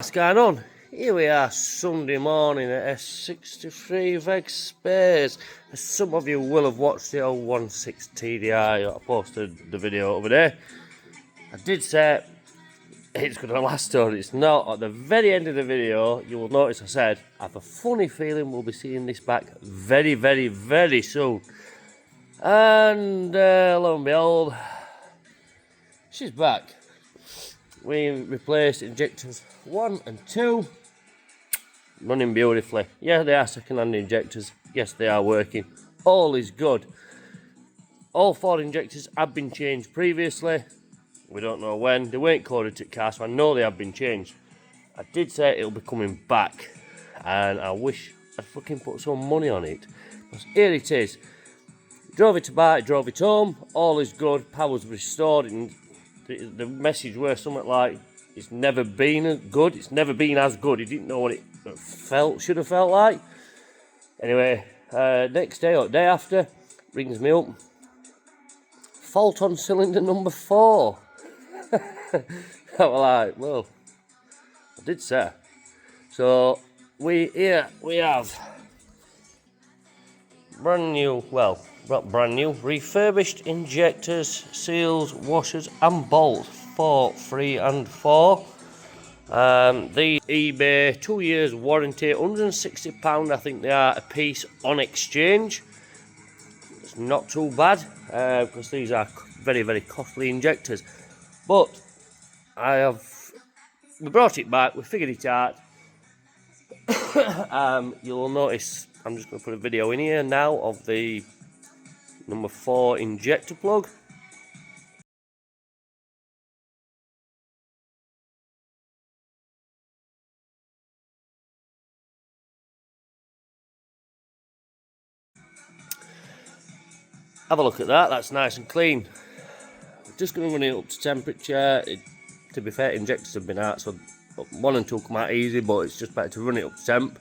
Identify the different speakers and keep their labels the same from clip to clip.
Speaker 1: What's going on? Here we are, Sunday morning at S63 Veg Space. As some of you will have watched the old 1.6 TDI. I posted the video over there. I did say it's going to last on. It's not. At the very end of the video, you will notice I said I have a funny feeling we'll be seeing this back very, very, very soon. And lo and behold, she's back. We replaced injectors 1 and 2, running beautifully. Yeah, they are second-hand injectors. Yes, they are working. All is good. All 4 injectors have been changed previously. We don't know when. They weren't coded to car, so I know they have been changed. I did say it'll be coming back, and I wish I'd fucking put some money on it. Because here it is. Drove it to bar, drove it home. All is good. Power's restored. And the message was something like, it's never been good, it's never been as good. He didn't know what it should have felt like. Anyway, next day or day after, rings me up. Fault on cylinder number 4. I was like, well, I did say. So, we have brand new, well, not brand new, refurbished injectors, seals, washers and bolts for 3 and 4. The eBay 2 years warranty, £160 I think they are a piece on exchange. It's not too bad because these are very, very costly injectors. But we brought it back, we figured it out. You'll notice I'm just going to put a video in here now of the number 4 injector plug. Have a look at that, that's nice and clean. I'm just going to run it up to temperature. To be fair, injectors have been out, so 1 and 2 come out easy, but it's just better to run it up to temp.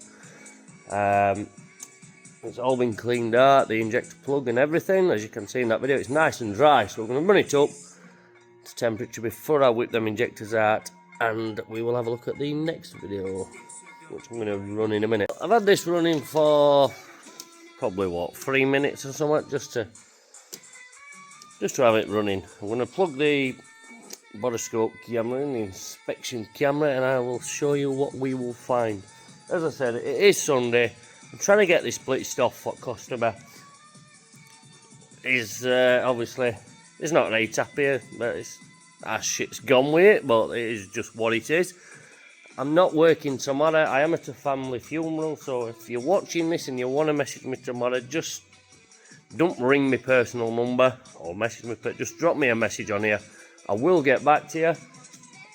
Speaker 1: It's all been cleaned out, the injector plug and everything. As you can see in that video, it's nice and dry, so we're going to run it up to temperature before I whip them injectors out, and we will have a look at the next video, which I'm going to run in a minute. I've had this running for probably, what, 3 minutes or something, just to have it running. I'm going to plug the bodyscope camera in, the inspection camera, and I will show you what we will find. As I said, it is Sunday. I'm trying to get this blitzed off what customer is obviously, it's not right happy, but our shit's gone with it, but it is just what it is. I'm not working tomorrow. I am at a family funeral, so if you're watching this and you want to message me tomorrow, just don't ring my personal number or message me, but just drop me a message on here. I will get back to you.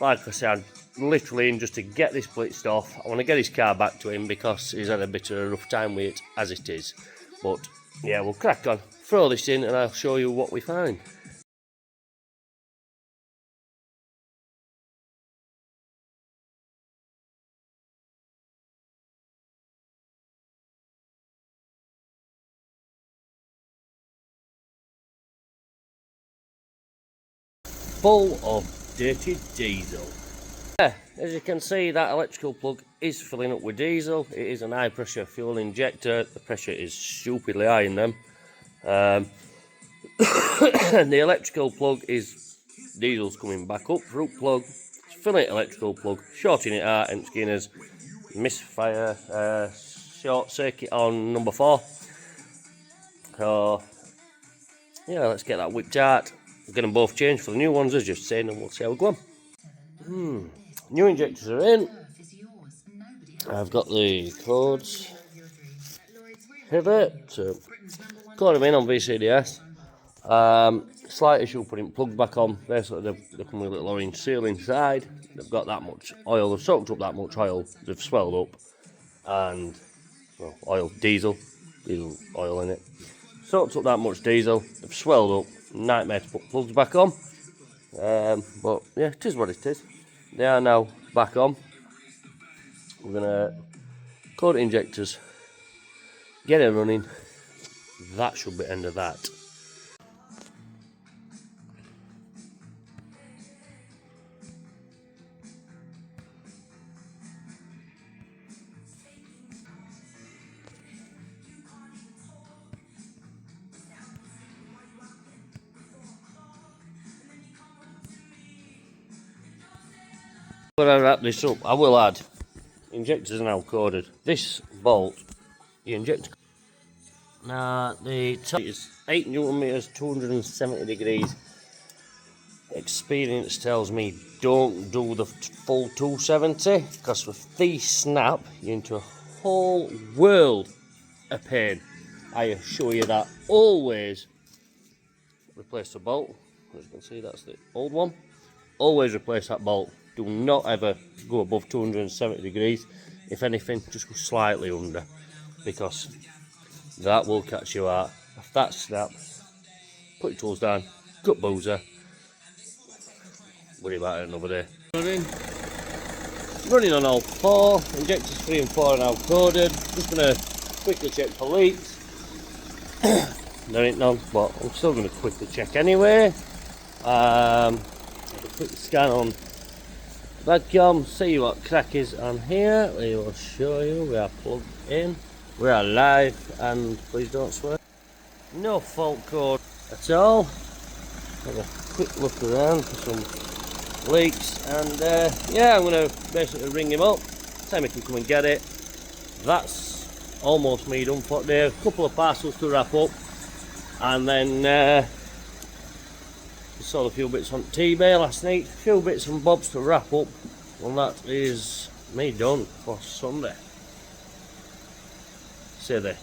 Speaker 1: Like I said, literally in just to get this blitzed off. I want to get his car back to him because he's had a bit of a rough time with it as it is. But yeah, we'll crack on. Throw this in and I'll show you what we find. Full of dirty diesel. As you can see, that electrical plug is filling up with diesel. It is an high pressure fuel injector. The pressure is stupidly high in them. And the electrical plug is diesel's coming back up. Root plug, filling it electrical plug, shorting it out, and it's giving us misfire short circuit on number 4. So yeah, let's get that whipped out. We're going to both change for the new ones, as just saying, and we'll see how we go on. New injectors are in. I've got the codes here to code them in on VCDS. Slight issue putting plugs back on. Basically, they come with a little orange seal inside. They've got that much oil. They've soaked up that much oil. They've swelled up, and well, diesel oil in it. Soaked up that much diesel. They've swelled up. Nightmare to put plugs back on. But yeah, it is what it is. They are now back on. We're gonna code injectors, get it running. That should be the end of that. But I wrap this up, I will add, injectors are now coded. This bolt, the injector. Now the top is 8 Newton meters, 270 degrees. Experience tells me don't do the full 270 because with these snap you're into a whole world of pain. I assure you that. Always replace the bolt. As you can see, that's the old one. Always replace that bolt. Do not ever go above 270 degrees. If anything, just go slightly under, because that will catch you out. If that snaps, put your tools down, gut boozer, worry about it another day. Running on all 4, injectors 3 and 4 are now coded. Just going to quickly check for leaks. There ain't none, but I'm still going to quickly check anyway. Have a quick scan on Badcam, see what crack is on here. We will show you. We are plugged in, we are live, and please don't swear. No fault code at all. Have a quick look around for some leaks, and yeah, I'm going to basically ring him up, tell him he can come and get it. That's almost me done for today. A couple of parcels to wrap up, and then sold a few bits on eBay last night, a few bits and bobs to wrap up. Well, that is me done for Sunday. See you there.